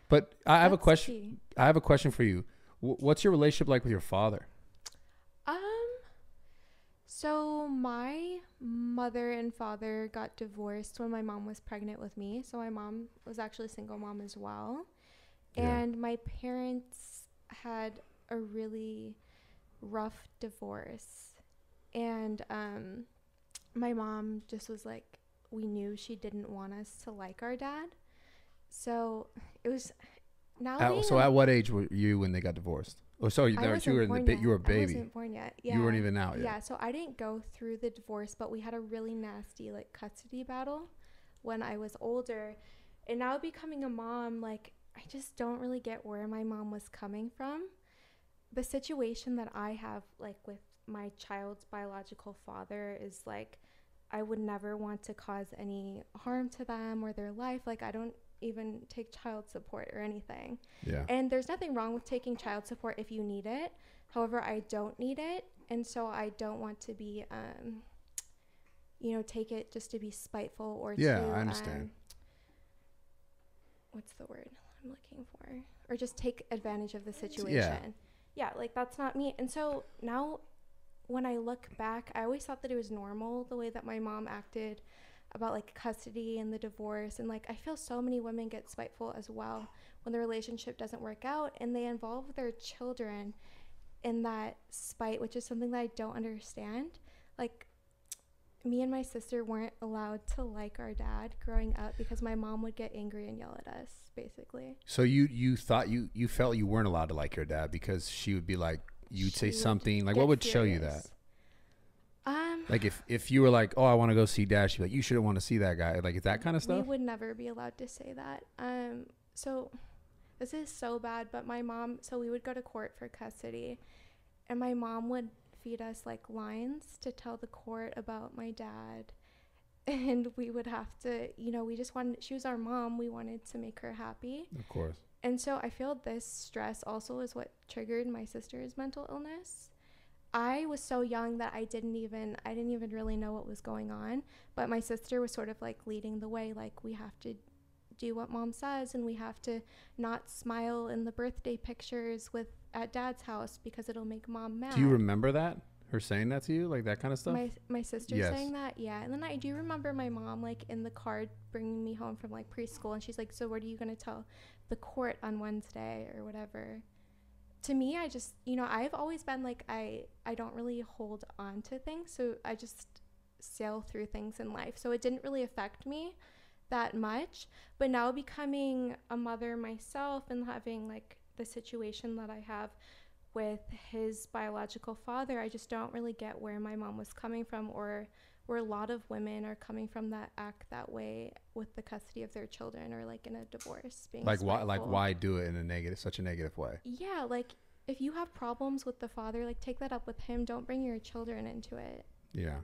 But I have a That's question. key. I have a question for you. What's your relationship like with your father? Um, so my mother and father got divorced when my mom was pregnant with me. So my mom was actually a single mom as well. Yeah. And my parents had a really rough divorce. And my mom just was like, we knew she didn't want us to like our dad. So it was now being So at what age were you when they got divorced? Oh, sorry, I you were wasn't in the born yet. you were a I baby. wasn't born yet. You weren't Yeah. even out yet. Yeah, so I didn't go through the divorce, but we had a really nasty like custody battle when I was older. And now becoming a mom, like I just don't really get where my mom was coming from. The situation that I have like with my child's biological father is like I would never want to cause any harm to them or their life. Like I don't even take child support or anything. Yeah. And there's nothing wrong with taking child support if you need it. However, I don't need it, and so I don't want to be take it just to be spiteful or Yeah, to I understand. what's the word I'm looking for? Or just take advantage of the situation. Yeah. Yeah, like that's not me. And so now when I look back, I always thought that it was normal the way that my mom acted about like custody and the divorce. And like I feel so many women get spiteful as well when the relationship doesn't work out and they involve their children in that spite, which is something that I don't understand. Like me and my sister weren't allowed to like our dad growing up because my mom would get angry and yell at us, basically. So you thought you felt you weren't allowed to like your dad because she would be like you'd say She would something like get what would show you that? furious. Um, Like if you were like, "Oh, I want to go see dad," she'd be like, "You shouldn't want to see that guy." Like that kind of we stuff? would never be allowed to say that. So this is so bad, but my mom, so we would go to court for custody, and my mom would feed us like lines to tell the court about my dad. And we would have to, we just wanted, she was our mom, we wanted to make her happy. Of course. And so I feel this stress also is what triggered my sister's mental illness. I was so young that I didn't even really know what was going on, but my sister was sort of like leading the way, like we have to do what mom says and we have to not smile in the birthday pictures with at dad's house because it'll make mom mad. Do you remember that? Her saying that to you? Like that kind of stuff? My sister Yes. saying that, yeah. And then I do remember my mom like in the car bringing me home from like preschool, and she's like, so what are you going to tell the court on Wednesday or whatever? To me, I just, I've always been like, I don't really hold on to things, so I just sail through things in life, so it didn't really affect me that much. But now becoming a mother myself and having like the situation that I have with his biological father, I just don't really get where my mom was coming from, or where a lot of women are coming from that act that way with the custody of their children, or like in a divorce being Like spiteful. why do it in such a negative way? Yeah, like if you have problems with the father, like take that up with him. Don't bring your children into it. Yeah.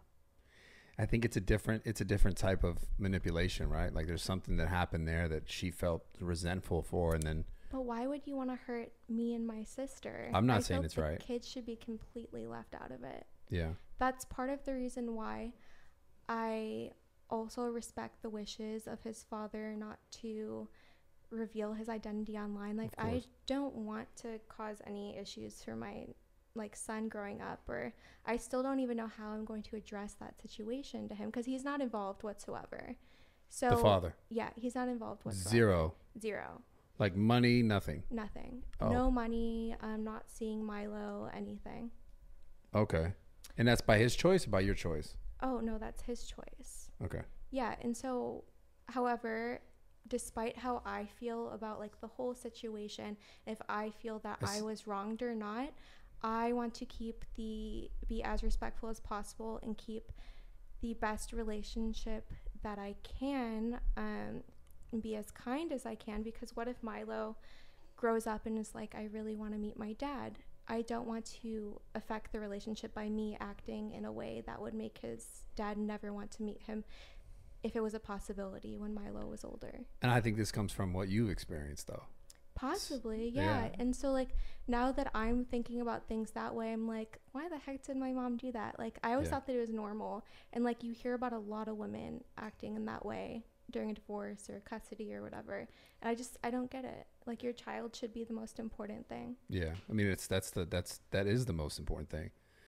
I think it's a different type of manipulation, right? Like there's something that happened there that she felt resentful for, and then But why would you want to hurt me and my sister? I'm not I saying feel it's the right. kids should be completely left out of it. Yeah. That's part of the reason why I also respect the wishes of his father not to reveal his identity online. Like I don't want to cause any issues for my like son growing up, or I still don't even know how I'm going to address that situation to him because he's not involved whatsoever. So The father. Yeah, he's not involved whatsoever. Zero. Like money, nothing. Nothing. Oh. No money. I'm not seeing Milo, anything. Okay. And that's by his choice or by your choice? Oh, no, that's his choice. Okay. Yeah, and so, however, despite how I feel about like the whole situation, if I feel that I was wronged or not, I want to be as respectful as possible and keep the best relationship that I can, and be as kind as I can, because what if Milo grows up and is like, I really want to meet my dad? I don't want to affect the relationship by me acting in a way that would make his dad never want to meet him if it was a possibility when Milo was older. And I think this comes from what you've experienced, though. Possibly, yeah. And so, like, now that I'm thinking about things that way, I'm like, why the heck did my mom do that? Like, I always thought that it was normal. And, like, you hear about a lot of women acting in that way during a divorce or custody or whatever. And I don't get it. Like, your child should be the most important thing. Yeah. I mean, that is the most important thing.